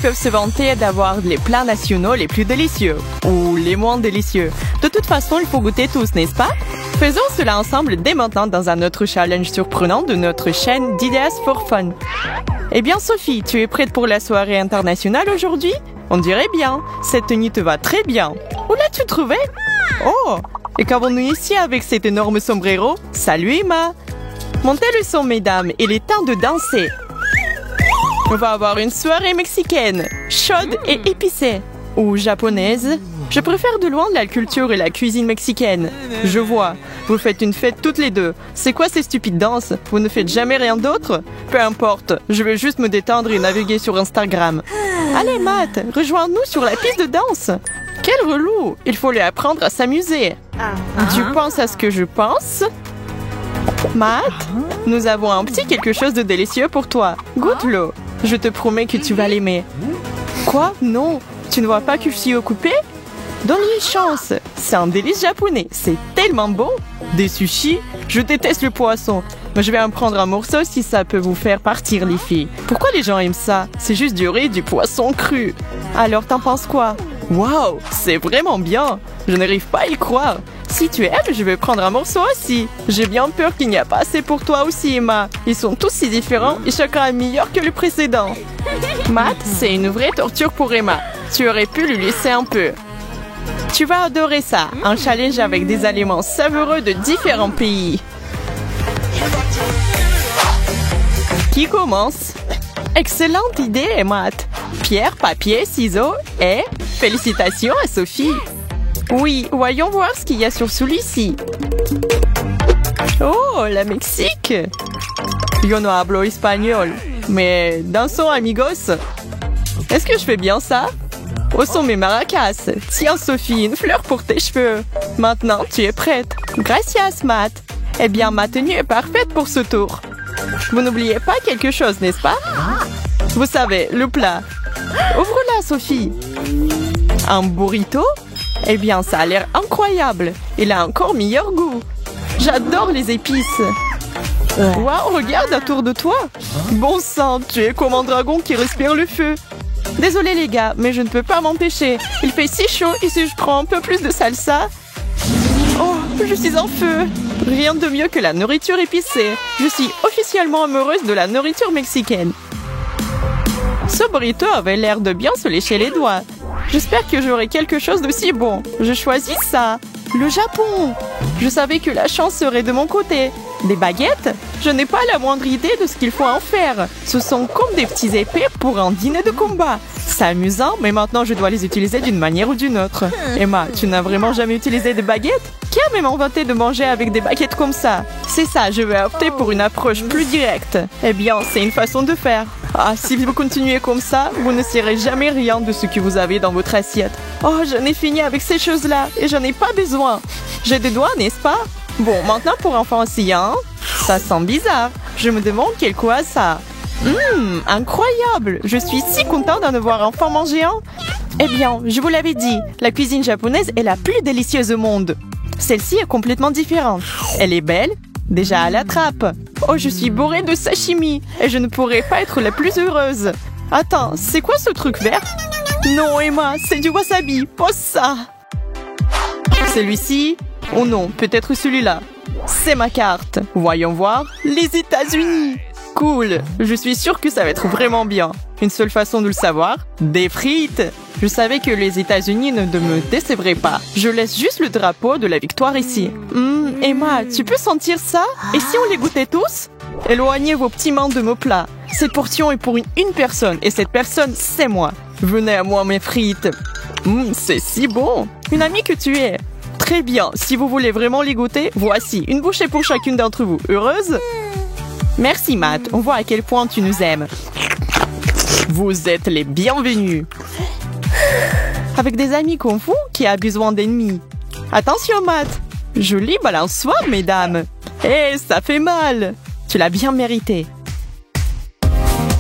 peuvent se vanter d'avoir les plats nationaux les plus délicieux ou les moins délicieux. De toute façon, il faut goûter tous, n'est-ce pas? Faisons cela ensemble dès maintenant dans un autre challenge surprenant de notre chaîne d'Ideas for Fun. Eh bien, Sophie, tu es prête pour la soirée internationale aujourd'hui? On dirait bien. Cette tenue te va très bien. Où l'as-tu trouvée? Oh! Et qu'avons-nous ici avec cet énorme sombrero? Salut Emma! Montez le son, mesdames, il est temps de danser. On va avoir une soirée mexicaine, chaude et épicée. Ou japonaise. Je préfère de loin la culture et la cuisine mexicaine. Je vois. Vous faites une fête toutes les deux. C'est quoi ces stupides danses? Vous ne faites jamais rien d'autre? Peu importe. Je vais juste me détendre et naviguer sur Instagram. Allez, Matt, rejoins-nous sur la piste de danse. Quel relou! Il faut lui apprendre à s'amuser. Tu penses à ce que je pense? Matt, nous avons un petit quelque chose de délicieux pour toi. Goûte-le. Je te promets que tu vas l'aimer. Quoi? Non. Tu ne vois pas que je suis occupée? Donne-lui une chance. C'est un délice japonais. C'est tellement bon. Des sushis? Je déteste le poisson. Mais je vais en prendre un morceau si ça peut vous faire partir, les filles. Pourquoi les gens aiment ça? C'est juste du riz, du poisson cru. Alors, t'en penses quoi? Waouh, c'est vraiment bien. Je n'arrive pas à y croire. Si tu aimes, je vais prendre un morceau aussi. J'ai bien peur qu'il n'y a pas assez pour toi aussi, Emma. Ils sont tous si différents et chacun est meilleur que le précédent. Matt, c'est une vraie torture pour Emma. Tu aurais pu lui laisser un peu. Tu vas adorer ça. Un challenge avec des aliments savoureux de différents pays. Qui commence? Excellente idée, Matt. Pierre, papier, ciseaux et félicitations à Sophie. Oui, voyons voir ce qu'il y a sur celui-ci. Oh, la Mexique. Yo no hablo espagnol. Mais dansons, amigos. Est-ce que je fais bien ça? Où sont mes maracas? Tiens, Sophie, une fleur pour tes cheveux. Maintenant, tu es prête. Gracias, Matt. Eh bien, ma tenue est parfaite pour ce tour. Vous n'oubliez pas quelque chose, n'est-ce pas? Vous savez, le plat. Ouvre-la, Sophie. Un burrito? Eh bien, ça a l'air incroyable. Il a encore meilleur goût. J'adore les épices. Waouh, regarde autour de toi. Bon sang, tu es comme un dragon qui respire le feu. Désolé les gars, mais je ne peux pas m'empêcher. Il fait si chaud et si je prends un peu plus de salsa... Oh, je suis en feu. Rien de mieux que la nourriture épicée. Je suis officiellement amoureuse de la nourriture mexicaine. Ce burrito avait l'air de bien se lécher les doigts. J'espère que j'aurai quelque chose d'aussi bon. Je choisis ça. Le Japon. Je savais que la chance serait de mon côté. Des baguettes? Je n'ai pas la moindre idée de ce qu'il faut en faire. Ce sont comme des petits épées pour un dîner de combat. C'est amusant, mais maintenant je dois les utiliser d'une manière ou d'une autre. Emma, tu n'as vraiment jamais utilisé des baguettes? Qui a même inventé de manger avec des baguettes comme ça? C'est ça, je vais opter pour une approche plus directe. Eh bien, c'est une façon de faire. Ah, si vous continuez comme ça, vous ne saurez jamais rien de ce que vous avez dans votre assiette. Oh, j'en ai fini avec ces choses-là et j'en ai pas besoin. J'ai des doigts, n'est-ce pas? Bon, maintenant pour enfants aussi, hein? Ça sent bizarre. Je me demande quel quoi ça. Incroyable! Je suis si contente d'en avoir enfin mangé un. Eh bien, je vous l'avais dit, la cuisine japonaise est la plus délicieuse au monde. Celle-ci est complètement différente. Elle est belle, déjà à la trappe. Oh, je suis bourrée de sashimi et je ne pourrais pas être la plus heureuse. Attends, c'est quoi ce truc vert? Non, Emma, c'est du wasabi. Pose ça. Celui-ci? Oh non, peut-être celui-là. C'est ma carte. Voyons voir. Les États-Unis. Cool. Je suis sûre que ça va être vraiment bien. Une seule façon de le savoir, des frites. Je savais que les États-Unis ne me décevraient pas. Je laisse juste le drapeau de la victoire ici. Emma, tu peux sentir ça? Et si on les goûtait tous? Éloignez vos petits mains de mon plat. Cette portion est pour une personne et cette personne, c'est moi. Venez à moi, mes frites. C'est si bon. Une amie que tu es. Très bien. Si vous voulez vraiment les goûter, voici une bouchée pour chacune d'entre vous. Heureuse? Merci, Matt. On voit à quel point tu nous aimes. Vous êtes les bienvenus. Avec des amis comme vous, qui a besoin d'ennemis. Attention, Matt. Joli balançoire, mesdames. Eh, ça fait mal. Tu l'as bien mérité.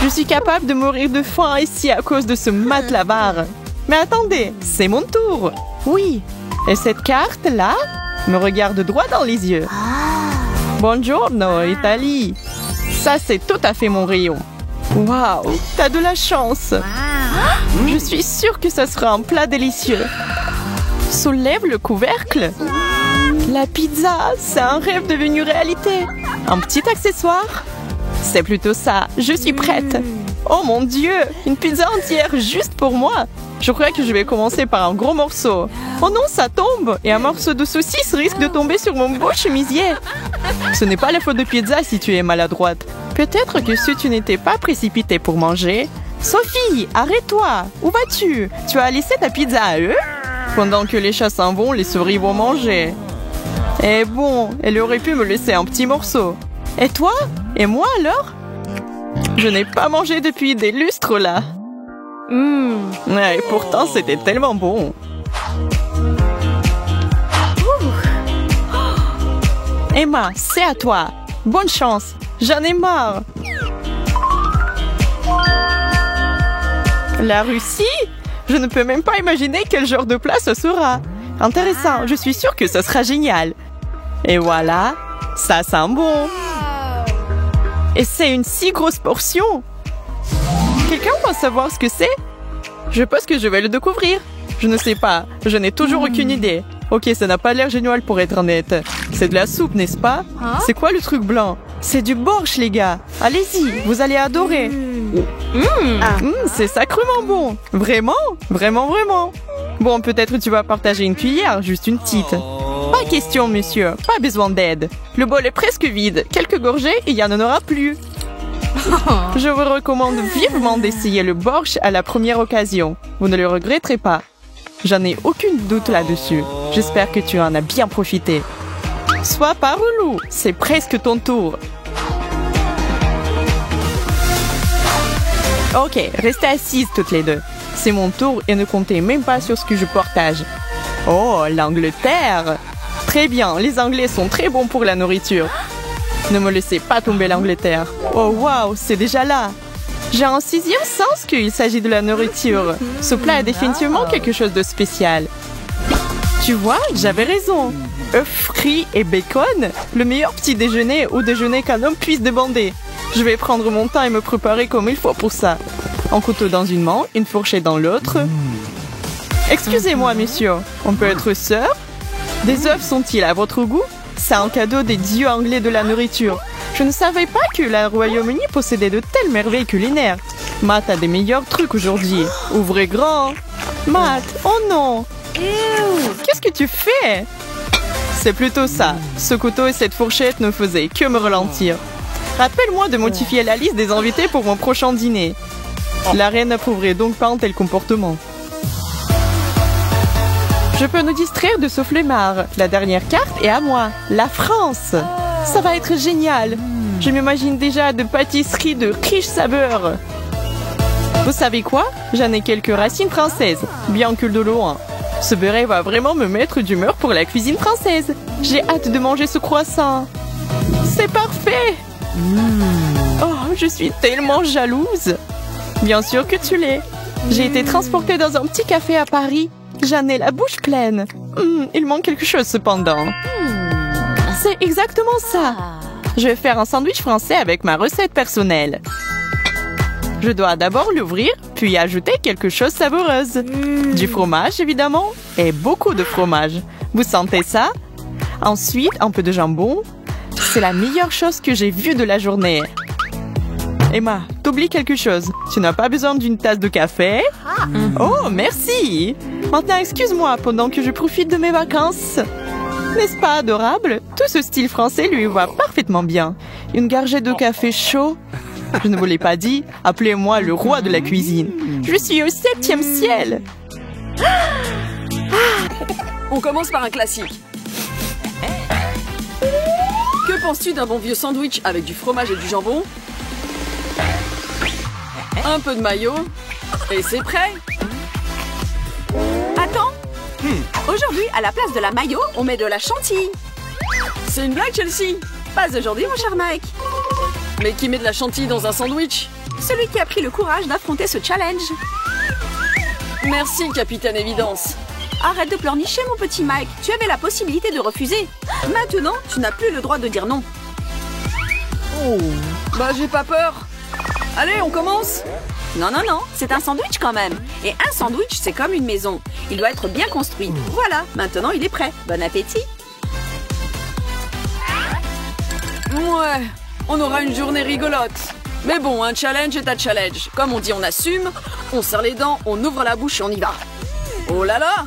Je suis capable de mourir de faim ici à cause de ce Matt Lavar. Mais attendez, c'est mon tour. Oui. Et cette carte-là me regarde droit dans les yeux. Buongiorno, Italie. Ça, c'est tout à fait mon rayon. Waouh, t'as de la chance. Je suis sûre que ça sera un plat délicieux. Soulève le couvercle. La pizza, c'est un rêve devenu réalité. Un petit accessoire? C'est plutôt ça, je suis prête. Oh mon Dieu, une pizza entière juste pour moi. Je crois que je vais commencer par un gros morceau. Oh non, ça tombe. Et un morceau de saucisse risque de tomber sur mon beau chemisier. Ce n'est pas la faute de pizza si tu es maladroite. Peut-être que si tu n'étais pas précipitée pour manger... Sophie, arrête-toi. Où vas-tu? Tu as laissé ta pizza à eux? Pendant que les chats s'en vont, les souris vont manger. Eh bon, elle aurait pu me laisser un petit morceau. Et toi? Et moi alors? Je n'ai pas mangé depuis des lustres là. Et pourtant c'était tellement bon. Emma, c'est à toi. Bonne chance. J'en ai marre. La Russie? Je ne peux même pas imaginer quel genre de plat ce sera. Intéressant, je suis sûre que ce sera génial. Et voilà, ça sent bon. Et c'est une si grosse portion. Quelqu'un doit savoir ce que c'est? Je pense que je vais le découvrir. Je ne sais pas, je n'ai toujours aucune idée. Ok, ça n'a pas l'air génial pour être honnête. C'est de la soupe, n'est-ce pas? C'est quoi le truc blanc? C'est du borsch, les gars. Allez-y, vous allez adorer. C'est sacrément bon. Vraiment? Vraiment, vraiment. Bon, peut-être tu vas partager une cuillère, juste une petite. Pas question, monsieur. Pas besoin d'aide. Le bol est presque vide. Quelques gorgées et il n'y en aura plus. Je vous recommande vivement d'essayer le borsch à la première occasion. Vous ne le regretterez pas. J'en ai aucun doute là-dessus. J'espère que tu en as bien profité. Sois pas relou, c'est presque ton tour. Ok, restez assises toutes les deux. C'est mon tour et ne comptez même pas sur ce que je partage. Oh, l'Angleterre! Très bien, les Anglais sont très bons pour la nourriture. Ne me laissez pas tomber l'Angleterre. Oh waouh, c'est déjà là. J'ai un sixième sens qu'il s'agit de la nourriture. Ce plat est définitivement quelque chose de spécial. Tu vois, j'avais raison. Œufs frits et bacon, le meilleur petit déjeuner ou déjeuner qu'un homme puisse demander. Je vais prendre mon temps et me préparer comme il faut pour ça. Un couteau dans une main, une fourchette dans l'autre. Excusez-moi, monsieur, on peut être sœurs? Des œufs sont-ils à votre goût? C'est un cadeau des dieux anglais de la nourriture. Je ne savais pas que le Royaume-Uni possédait de telles merveilles culinaires. Matt a des meilleurs trucs aujourd'hui. Ouvrez grand. Matt, oh non. Qu'est-ce que tu fais? C'est plutôt ça. Ce couteau et cette fourchette ne faisaient que me ralentir. Rappelle-moi de modifier la liste des invités pour mon prochain dîner. La reine n'approuverait donc pas un tel comportement. Je peux nous distraire de ce flemmard. La dernière carte est à moi. La France. Ça va être génial. Je m'imagine déjà de pâtisseries de riches saveurs. Vous savez quoi? J'en ai quelques racines françaises, bien que de loin. Ce beurre va vraiment me mettre d'humeur pour la cuisine française. J'ai hâte de manger ce croissant. C'est parfait. Oh, je suis tellement jalouse. Bien sûr que tu l'es. J'ai été transportée dans un petit café à Paris. J'en ai la bouche pleine. Il manque quelque chose cependant. C'est exactement ça. Je vais faire un sandwich français avec ma recette personnelle. Je dois d'abord l'ouvrir, puis ajouter quelque chose de savoureuse. Du fromage, évidemment, et beaucoup de fromage. Vous sentez ça? Ensuite, un peu de jambon. C'est la meilleure chose que j'ai vue de la journée. Emma, t'oublies quelque chose. Tu n'as pas besoin d'une tasse de café? Oh, merci! Maintenant, excuse-moi pendant que je profite de mes vacances. N'est-ce pas adorable? Tout ce style français lui va parfaitement bien. Une gorgée de café chaud. Je ne vous l'ai pas dit, appelez-moi le roi de la cuisine. Je suis au 7e ciel. On commence par un classique. Que penses-tu d'un bon vieux sandwich avec du fromage et du jambon? Un peu de mayo, et c'est prêt. Attends. Aujourd'hui, à la place de la mayo, on met de la chantilly. C'est une blague, Chelsea? Pas aujourd'hui, mon cher Mike. Mais qui met de la chantilly dans un sandwich? Celui qui a pris le courage d'affronter ce challenge. Merci, Capitaine Évidence. Arrête de pleurnicher, mon petit Mike. Tu avais la possibilité de refuser. Maintenant, tu n'as plus le droit de dire non. Oh, bah j'ai pas peur. Allez, on commence. Non, non, non, c'est un sandwich quand même. Et un sandwich, c'est comme une maison. Il doit être bien construit. Voilà, maintenant il est prêt. Bon appétit. Ouais, on aura une journée rigolote. Mais bon, un challenge est un challenge. Comme on dit, on assume, on serre les dents, on ouvre la bouche et on y va. Oh là là,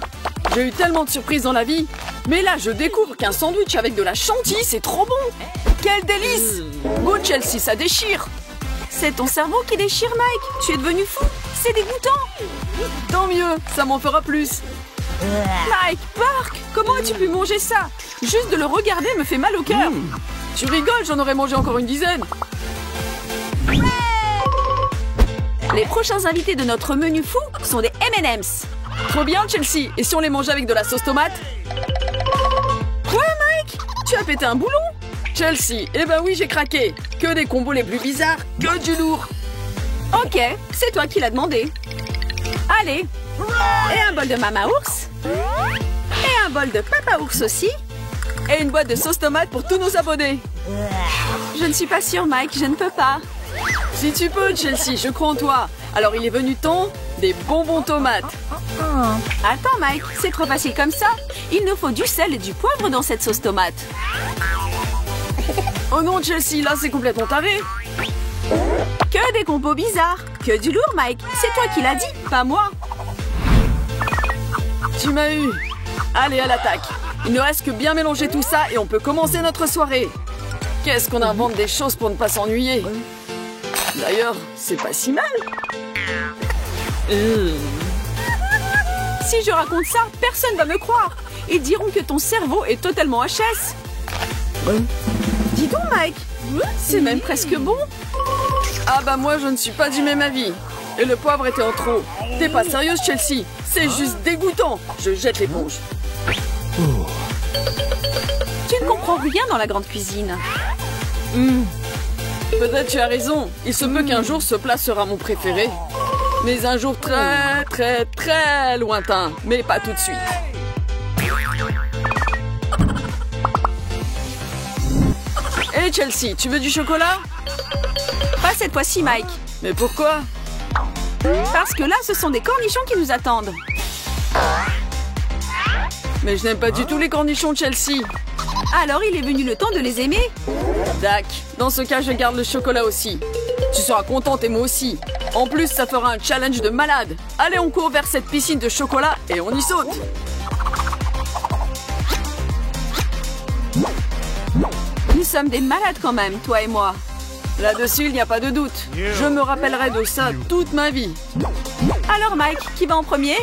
j'ai eu tellement de surprises dans la vie. Mais là, je découvre qu'un sandwich avec de la chantilly, c'est trop bon. Quel délice. Go Chelsea, ça déchire. C'est ton cerveau qui déchire, Mike. Tu es devenu fou. C'est dégoûtant. Tant mieux, ça m'en fera plus. Mike, Park, comment as-tu pu manger ça? Juste de le regarder me fait mal au cœur. Tu rigoles, j'en aurais mangé encore une dizaine. Les prochains invités de notre menu fou sont des M&M's. Trop bien, Chelsea. Et si on les mangeait avec de la sauce tomate? Quoi, Mike? Tu as pété un boulon? Chelsea, eh ben oui, j'ai craqué. Que des combos les plus bizarres, que du lourd. Ok, c'est toi qui l'as demandé. Allez. Et un bol de Mama Ours. Et un bol de Papa Ours aussi. Et une boîte de sauce tomate pour tous nos abonnés. Je ne suis pas sûre, Mike, je ne peux pas. Si tu peux, Chelsea, je crois en toi. Alors il est venu temps des bonbons tomates. Attends, Mike, c'est trop facile comme ça. Il nous faut du sel et du poivre dans cette sauce tomate. Oh non, Chelsea, là c'est complètement taré. Que des compos bizarres. Que du lourd, Mike. C'est toi qui l'as dit, pas moi. Tu m'as eu. Allez, à l'attaque. Il ne reste que bien mélanger tout ça et on peut commencer notre soirée. Qu'est-ce qu'on invente des choses pour ne pas s'ennuyer. D'ailleurs, c'est pas si mal. Si je raconte ça, personne va me croire. Ils diront que ton cerveau est totalement HS. Dis donc, Mike, c'est même presque bon. Ah bah moi, je ne suis pas du même avis. Et le poivre était en trop. T'es pas sérieuse, Chelsea? C'est juste dégoûtant. Je jette l'éponge. Tu ne comprends rien dans la grande cuisine. Peut-être tu as raison. Il se peut qu'un jour ce plat sera mon préféré. Mais un jour très, très, très lointain. Mais pas tout de suite. Hé Chelsea, tu veux du chocolat? Pas cette fois-ci, Mike. Mais pourquoi? Parce que là, ce sont des cornichons qui nous attendent. Mais je n'aime pas du tout les cornichons, Chelsea. Alors, il est venu le temps de les aimer. Dac, dans ce cas, je garde le chocolat aussi. Tu seras contente et moi aussi. En plus, ça fera un challenge de malade. Allez, on court vers cette piscine de chocolat et on y saute. Nous sommes des malades quand même, toi et moi. Là-dessus, il n'y a pas de doute. Je me rappellerai de ça toute ma vie. Alors, Mike, qui va en premier?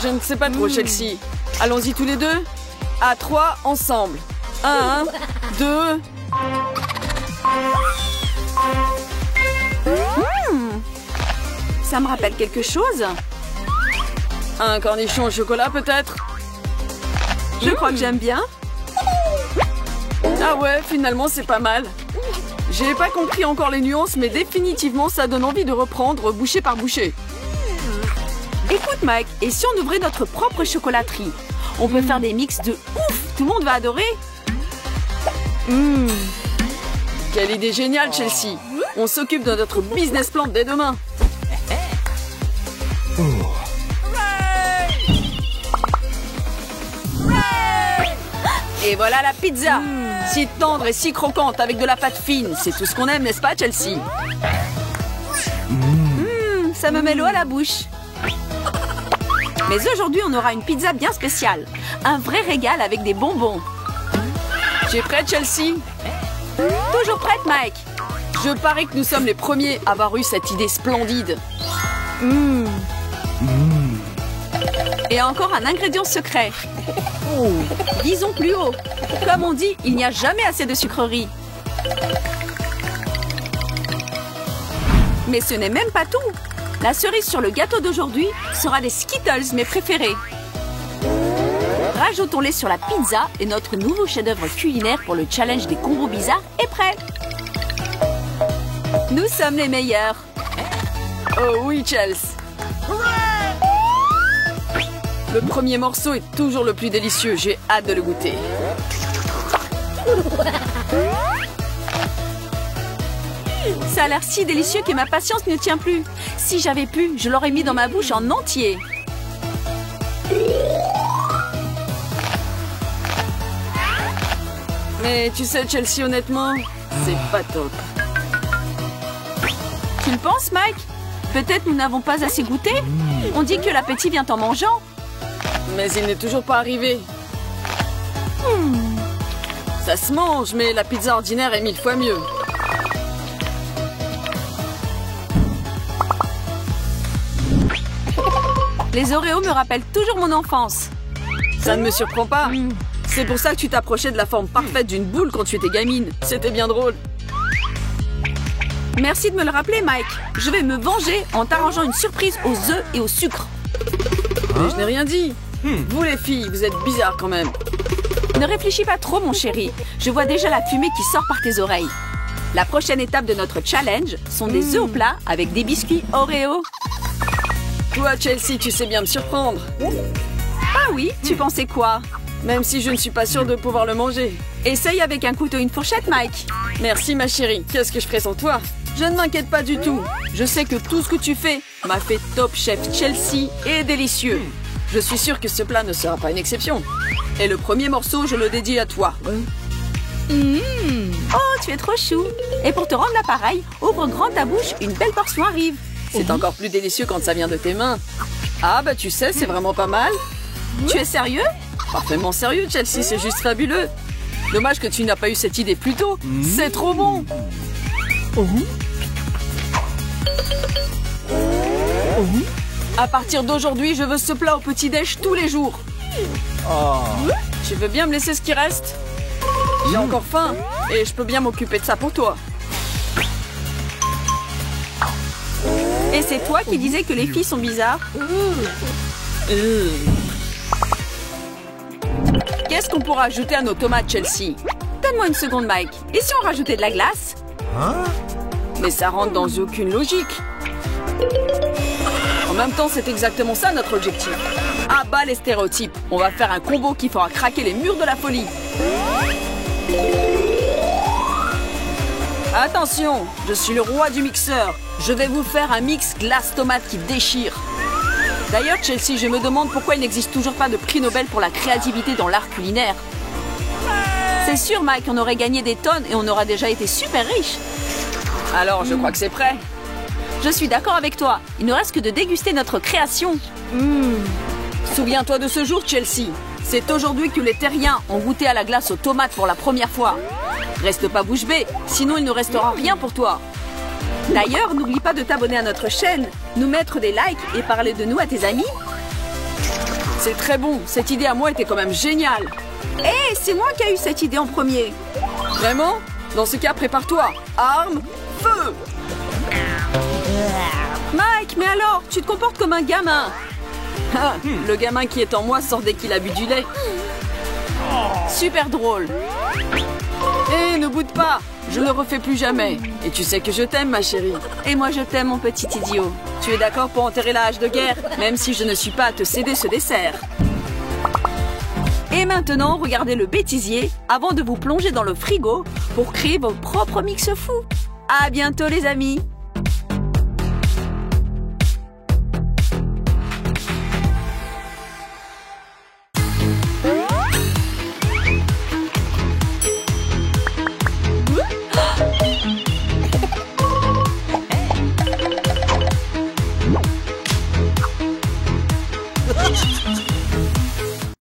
Je ne sais pas trop, Chelsea. Allons-y tous les deux. À 3, ensemble. 1, 2... Ça me rappelle quelque chose. Un cornichon au chocolat, peut-être? Je crois que j'aime bien. Ah ouais, finalement, c'est pas mal. J'ai pas compris encore les nuances, mais définitivement, ça donne envie de reprendre bouchée par bouchée. Écoute, Mike, et si on ouvrait notre propre chocolaterie? On peut faire des mix de ouf. Tout le monde va adorer. Quelle idée géniale, Chelsea. On s'occupe de notre business plan dès demain. Et voilà la pizza. Si tendre et si croquante avec de la pâte fine. C'est tout ce qu'on aime, n'est-ce pas, Chelsea? Ça me met l'eau à la bouche. Mais aujourd'hui, on aura une pizza bien spéciale. Un vrai régal avec des bonbons. Tu es prête, Chelsea? Toujours prête, Mike. Je parie que nous sommes les premiers à avoir eu cette idée splendide. Et encore un ingrédient secret. Disons plus haut. Comme on dit, il n'y a jamais assez de sucreries. Mais ce n'est même pas tout. La cerise sur le gâteau d'aujourd'hui sera des Skittles, mes préférés. Rajoutons-les sur la pizza et notre nouveau chef-d'œuvre culinaire pour le challenge des combos bizarres est prêt. Nous sommes les meilleurs. Oh oui, Chelsea. Le premier morceau est toujours le plus délicieux. J'ai hâte de le goûter. Ça a l'air si délicieux que ma patience ne tient plus. Si j'avais pu, je l'aurais mis dans ma bouche en entier. Mais tu sais, Chelsea, honnêtement, c'est pas top. Tu le penses, Mike? Peut-être nous n'avons pas assez goûté? On dit que l'appétit vient en mangeant. Mais il n'est toujours pas arrivé. Ça se mange, mais la pizza ordinaire est 1000 fois mieux. Les Oreos me rappellent toujours mon enfance. Ça ne me surprend pas. C'est pour ça que tu t'approchais de la forme parfaite d'une boule quand tu étais gamine. C'était bien drôle. Merci de me le rappeler, Mike. Je vais me venger en t'arrangeant une surprise aux œufs et au sucre. Mais je n'ai rien dit. Vous les filles, vous êtes bizarres quand même. Ne réfléchis pas trop, mon chéri. Je vois déjà la fumée qui sort par tes oreilles. La prochaine étape de notre challenge sont des œufs au plat avec des biscuits Oreo. Toi, Chelsea, tu sais bien me surprendre. Ah oui, tu pensais quoi? Même si je ne suis pas sûre de pouvoir le manger. Essaye avec un couteau et une fourchette, Mike. Merci, ma chérie. Qu'est-ce que je ferais sans toi? Je ne m'inquiète pas du tout. Je sais que tout ce que tu fais m'a fait top chef Chelsea et délicieux. Je suis sûre que ce plat ne sera pas une exception. Et le premier morceau, je le dédie à toi. Oh, tu es trop chou. Et pour te rendre l'appareil, ouvre grand ta bouche, une belle portion arrive. C'est encore plus délicieux quand ça vient de tes mains. Ah bah tu sais, c'est vraiment pas mal. Tu es sérieux? Parfaitement sérieux, Chelsea, c'est juste fabuleux. Dommage que tu n'as pas eu cette idée plus tôt. C'est trop bon. À partir d'aujourd'hui, je veux ce plat au petit-déj tous les jours. Tu veux bien me laisser ce qui reste? J'ai encore faim et je peux bien m'occuper de ça pour toi. Et c'est toi qui disais que les filles sont bizarres? Qu'est-ce qu'on pourra ajouter à nos tomates, Chelsea? Donne-moi une seconde, Mike. Et si on rajoutait de la glace? Mais ça rentre dans aucune logique. En même temps, c'est exactement ça notre objectif. À bas les stéréotypes. On va faire un combo qui fera craquer les murs de la folie. Attention, je suis le roi du mixeur. Je vais vous faire un mix glace-tomate qui déchire. D'ailleurs, Chelsea, je me demande pourquoi il n'existe toujours pas de prix Nobel pour la créativité dans l'art culinaire. C'est sûr, Mike, on aurait gagné des tonnes et on aura déjà été super riches. Alors, je crois que c'est prêt. Je suis d'accord avec toi. Il ne reste que de déguster notre création. Souviens-toi de ce jour, Chelsea. C'est aujourd'hui que les terriens ont goûté à la glace aux tomates pour la première fois. Reste pas bouche bée, sinon il ne restera rien pour toi. D'ailleurs, n'oublie pas de t'abonner à notre chaîne, nous mettre des likes et parler de nous à tes amis. C'est très bon. Cette idée à moi était quand même géniale. Hé, c'est moi qui ai eu cette idée en premier. Vraiment? Dans ce cas, prépare-toi. Arme, feu! Mike, mais alors, tu te comportes comme un gamin. Ah, le gamin qui est en moi sort dès qu'il a bu du lait. Super drôle. Hé, ne boude pas. Je ne refais plus jamais. Et tu sais que je t'aime, ma chérie. Et moi, je t'aime, mon petit idiot. Tu es d'accord pour enterrer la hache de guerre, même si je ne suis pas à te céder ce dessert. Et maintenant, regardez le bêtisier avant de vous plonger dans le frigo pour créer vos propres mix fous. À bientôt, les amis.